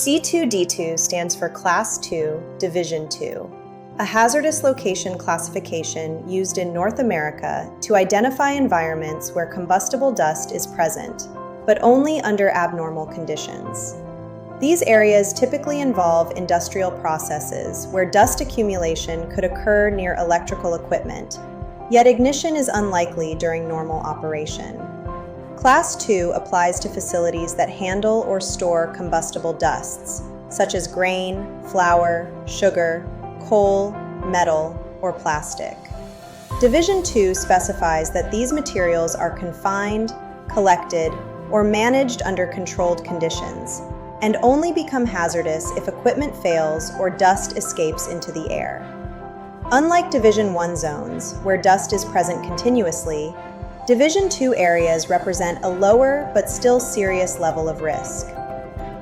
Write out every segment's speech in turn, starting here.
C2D2 stands for Class 2, Division 2, a hazardous location classification used in North America to identify environments where combustible dust is present, but only under abnormal conditions. These areas typically involve industrial processes where dust accumulation could occur near electrical equipment, yet ignition is unlikely during normal operation. Class 2 applies to facilities that handle or store combustible dusts, such as grain, flour, sugar, coal, metal, or plastic. Division 2 specifies that these materials are confined, collected, or managed under controlled conditions, and only become hazardous if equipment fails or dust escapes into the air. Unlike Division 1 zones, where dust is present continuously, Division 2 areas represent a lower but still serious level of risk.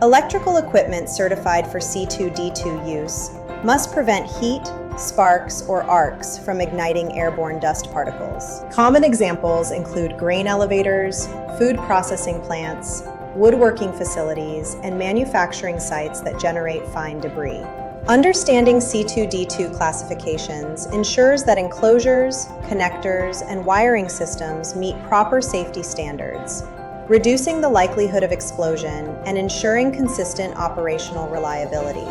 Electrical equipment certified for C2D2 use must prevent heat, sparks, or arcs from igniting airborne dust particles. Common examples include grain elevators, food processing plants, woodworking facilities, and manufacturing sites that generate fine debris. Understanding C2D2 classifications ensures that enclosures, connectors, and wiring systems meet proper safety standards, reducing the likelihood of explosion and ensuring consistent operational reliability.